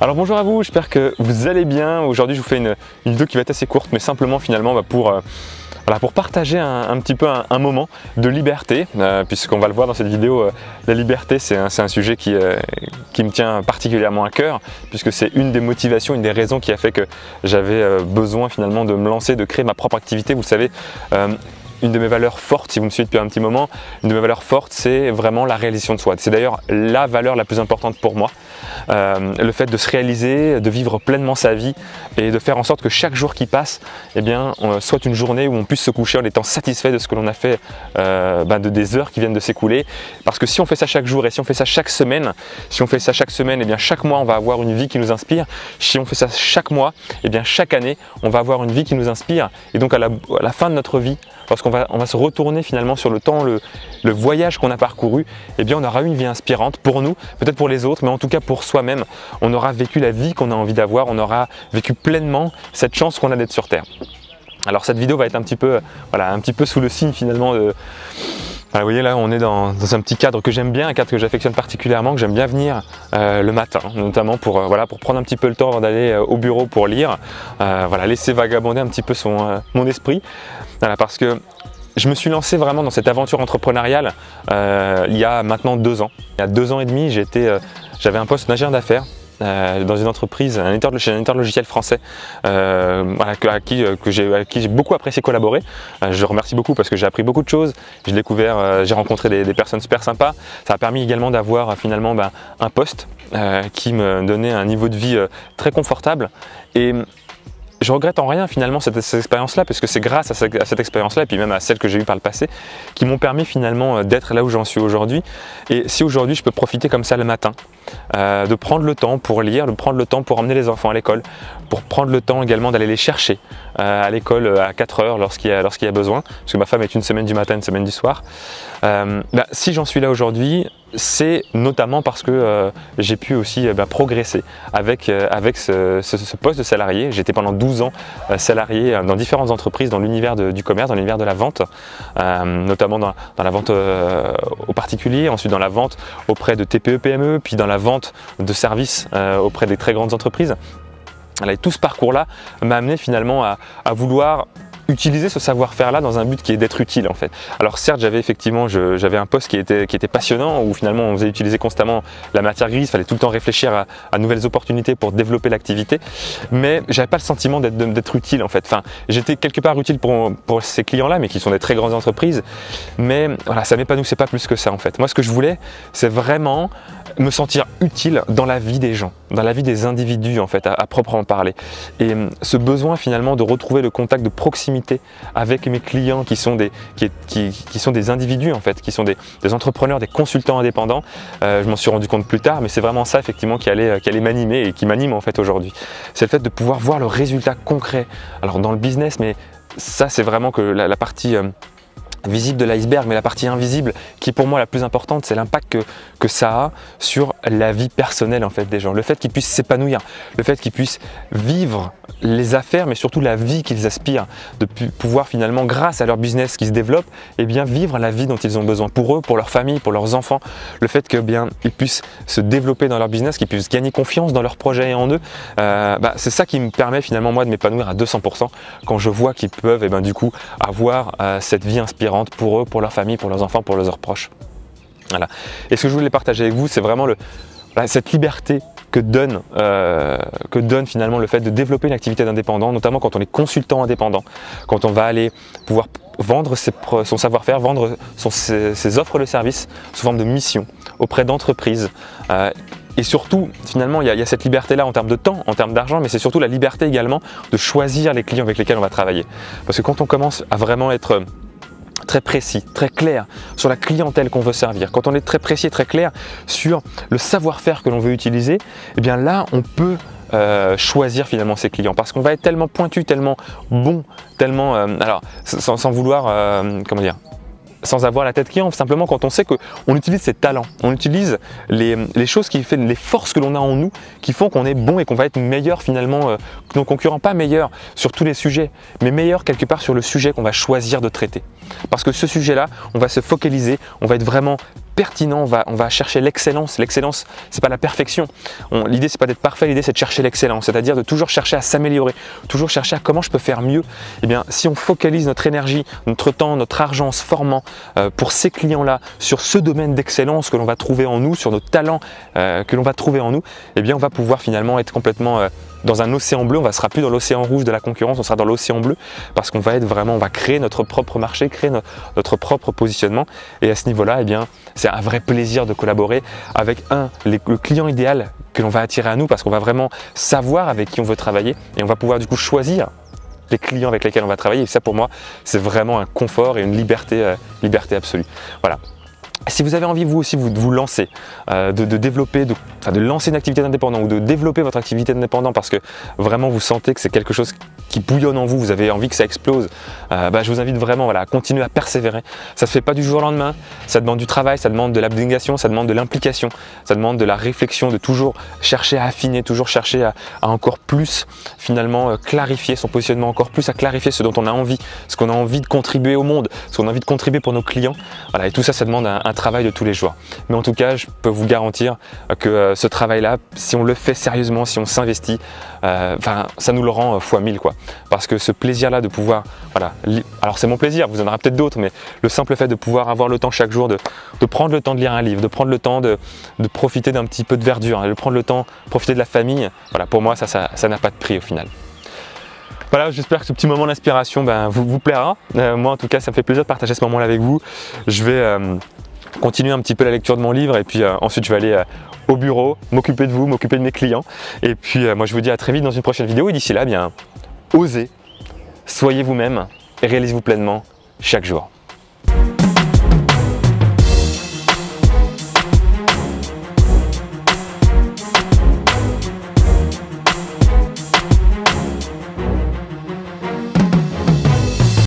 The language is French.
Alors bonjour à vous, j'espère que vous allez bien. Aujourd'hui je vous fais une vidéo qui va être assez courte, mais simplement finalement pour partager un petit peu un moment de liberté, puisqu'on va le voir dans cette vidéo, la liberté c'est un sujet qui me tient particulièrement à cœur, puisque c'est une des motivations, une des raisons qui a fait que j'avais besoin finalement de me lancer, de créer ma propre activité. Vous savez, une de mes valeurs fortes, si vous me suivez depuis un petit moment, une de mes valeurs fortes, c'est vraiment la réalisation de soi. C'est d'ailleurs la valeur la plus importante pour moi. Le fait de se réaliser, de vivre pleinement sa vie et de faire en sorte que chaque jour qui passe, soit une journée où on puisse se coucher en étant satisfait de ce que l'on a fait, des heures qui viennent de s'écouler. Parce que si on fait ça chaque jour et si on fait ça chaque semaine, chaque mois on va avoir une vie qui nous inspire. Si on fait ça chaque mois, chaque année on va avoir une vie qui nous inspire. Et donc à la fin de notre vie, lorsqu'on va se retourner finalement sur le temps, le voyage qu'on a parcouru, on aura eu une vie inspirante pour nous, peut-être pour les autres, mais en tout cas pour soi-même. On aura vécu la vie qu'on a envie d'avoir, on aura vécu pleinement cette chance qu'on a d'être sur Terre. Alors cette vidéo va être un petit peu sous le signe finalement de... Vous voyez là, on est dans un petit cadre que j'aime bien, un cadre que j'affectionne particulièrement, que j'aime bien venir le matin, notamment pour prendre un petit peu le temps avant d'aller au bureau pour lire, laisser vagabonder un petit peu mon esprit, parce que je me suis lancé vraiment dans cette aventure entrepreneuriale il y a maintenant 2 ans. Il y a 2 ans et demi, j'avais un poste d'ingénieur d'affaires dans une entreprise, chez un éditeur de logiciel français avec qui j'ai beaucoup apprécié collaborer. Je remercie beaucoup parce que j'ai appris beaucoup de choses, j'ai rencontré des personnes super sympas. Ça a permis également d'avoir finalement un poste qui me donnait un niveau de vie très confortable. Et je regrette en rien finalement cette expérience-là, parce que c'est grâce à cette expérience-là, et puis même à celle que j'ai eue par le passé, qui m'ont permis finalement d'être là où j'en suis aujourd'hui. Et si aujourd'hui je peux profiter comme ça le matin, de prendre le temps pour lire, de prendre le temps pour emmener les enfants à l'école, pour prendre le temps également d'aller les chercher à l'école à 4 heures lorsqu'il y a besoin, parce que ma femme est une semaine du matin, une semaine du soir. Si j'en suis là aujourd'hui, c'est notamment parce que j'ai pu aussi progresser avec ce poste de salarié. J'étais pendant 12 ans salarié dans différentes entreprises dans l'univers du commerce, dans l'univers de la vente, notamment dans la vente aux particuliers, ensuite dans la vente auprès de TPE, PME, puis dans la vente de services auprès des très grandes entreprises. Et tout ce parcours-là m'a amené finalement à vouloir utiliser ce savoir-faire là dans un but qui est d'être utile en fait. Alors certes, j'avais un poste qui était passionnant, où finalement on faisait utiliser constamment la matière grise, il fallait tout le temps réfléchir à nouvelles opportunités pour développer l'activité, mais j'avais pas le sentiment d'être utile en fait. Enfin, j'étais quelque part utile pour ces clients-là, mais qui sont des très grandes entreprises, mais voilà, ça m'épanouissait pas plus que ça en fait. Moi, ce que je voulais, c'est vraiment me sentir utile dans la vie des gens, dans la vie des individus en fait, à proprement parler. Et ce besoin finalement de retrouver le contact de proximité avec mes clients qui sont des individus en fait, qui sont des entrepreneurs, des consultants indépendants, je m'en suis rendu compte plus tard, mais c'est vraiment ça effectivement qui allait m'animer et qui m'anime en fait aujourd'hui. C'est le fait de pouvoir voir le résultat concret, alors dans le business, mais ça c'est vraiment que la partie visible de l'iceberg, mais la partie invisible qui est pour moi la plus importante, c'est l'impact que ça a sur la vie personnelle en fait des gens, le fait qu'ils puissent s'épanouir, le fait qu'ils puissent vivre les affaires, mais surtout la vie qu'ils aspirent, de pouvoir finalement, grâce à leur business qui se développe, vivre la vie dont ils ont besoin pour eux, pour leur famille, pour leurs enfants, le fait que ils puissent se développer dans leur business, qu'ils puissent gagner confiance dans leurs projets et en eux, c'est ça qui me permet finalement moi de m'épanouir à 200% quand je vois qu'ils peuvent du coup avoir cette vie inspirante pour eux, pour leur famille, pour leurs enfants, pour leurs proches. Voilà. Et ce que je voulais partager avec vous, c'est vraiment cette liberté que donne finalement le fait de développer une activité d'indépendant, notamment quand on est consultant indépendant, quand on va aller pouvoir vendre son savoir-faire, vendre ses offres de services sous forme de mission auprès d'entreprises. Et surtout, finalement, il y a cette liberté-là en termes de temps, en termes d'argent, mais c'est surtout la liberté également de choisir les clients avec lesquels on va travailler. Parce que quand on commence à vraiment être très précis, très clair sur la clientèle qu'on veut servir, quand on est très précis et très clair sur le savoir-faire que l'on veut utiliser, là on peut choisir finalement ses clients, parce qu'on va être tellement pointu, tellement bon, tellement alors sans vouloir sans avoir la tête qui enfle, simplement quand on sait qu'on utilise ses talents, on utilise les choses les forces que l'on a en nous, qui font qu'on est bon et qu'on va être meilleur finalement que nos concurrents, pas meilleur sur tous les sujets, mais meilleur quelque part sur le sujet qu'on va choisir de traiter. Parce que ce sujet-là, on va se focaliser, on va être vraiment pertinent, on va chercher l'excellence. L'excellence, c'est pas la perfection. L'idée, c'est pas d'être parfait, l'idée, c'est de chercher l'excellence, c'est-à-dire de toujours chercher à s'améliorer, toujours chercher à comment je peux faire mieux. Eh bien, si on focalise notre énergie, notre temps, notre argent en se formant pour ces clients-là, sur ce domaine d'excellence que l'on va trouver en nous, sur nos talents que l'on va trouver en nous, eh bien, on va pouvoir finalement être complètement dans un océan bleu. On ne sera plus dans l'océan rouge de la concurrence, on sera dans l'océan bleu parce qu'on va être vraiment, on va créer notre propre marché, créer notre propre positionnement. Et à ce niveau-là, eh bien, c'est un vrai plaisir de collaborer avec le client idéal que l'on va attirer à nous parce qu'on va vraiment savoir avec qui on veut travailler et on va pouvoir du coup choisir les clients avec lesquels on va travailler. Et ça, pour moi, c'est vraiment un confort et une liberté absolue. Voilà. Si vous avez envie vous aussi de vous lancer, de développer, de lancer une activité d'indépendant ou de développer votre activité d'indépendant parce que vraiment vous sentez que c'est quelque chose qui bouillonne en vous, vous avez envie que ça explose, je vous invite vraiment à continuer à persévérer. Ça ne se fait pas du jour au lendemain, ça demande du travail, ça demande de l'abnégation, ça demande de l'implication, ça demande de la réflexion, de toujours chercher à affiner, toujours chercher à encore plus finalement clarifier son positionnement, encore plus à clarifier ce dont on a envie, ce qu'on a envie de contribuer au monde, ce qu'on a envie de contribuer pour nos clients. Voilà, et tout ça, ça demande un travail de tous les jours. Mais en tout cas, je peux vous garantir que ce travail-là, si on le fait sérieusement, si on s'investit, ça nous le rend fois 1000 quoi. Parce que ce plaisir-là de pouvoir, voilà, alors c'est mon plaisir, vous en aurez peut-être d'autres, mais le simple fait de pouvoir avoir le temps chaque jour de prendre le temps de lire un livre, de prendre le temps de profiter d'un petit peu de verdure, de prendre le temps de profiter de la famille, voilà, pour moi ça n'a pas de prix au final. Voilà, j'espère que ce petit moment d'inspiration vous plaira. Moi en tout cas, ça me fait plaisir de partager ce moment-là avec vous. Je vais continuer un petit peu la lecture de mon livre et puis ensuite je vais aller au bureau, m'occuper de vous, m'occuper de mes clients. Et puis moi je vous dis à très vite dans une prochaine vidéo et d'ici là, osez, soyez vous-même et réalisez-vous pleinement chaque jour.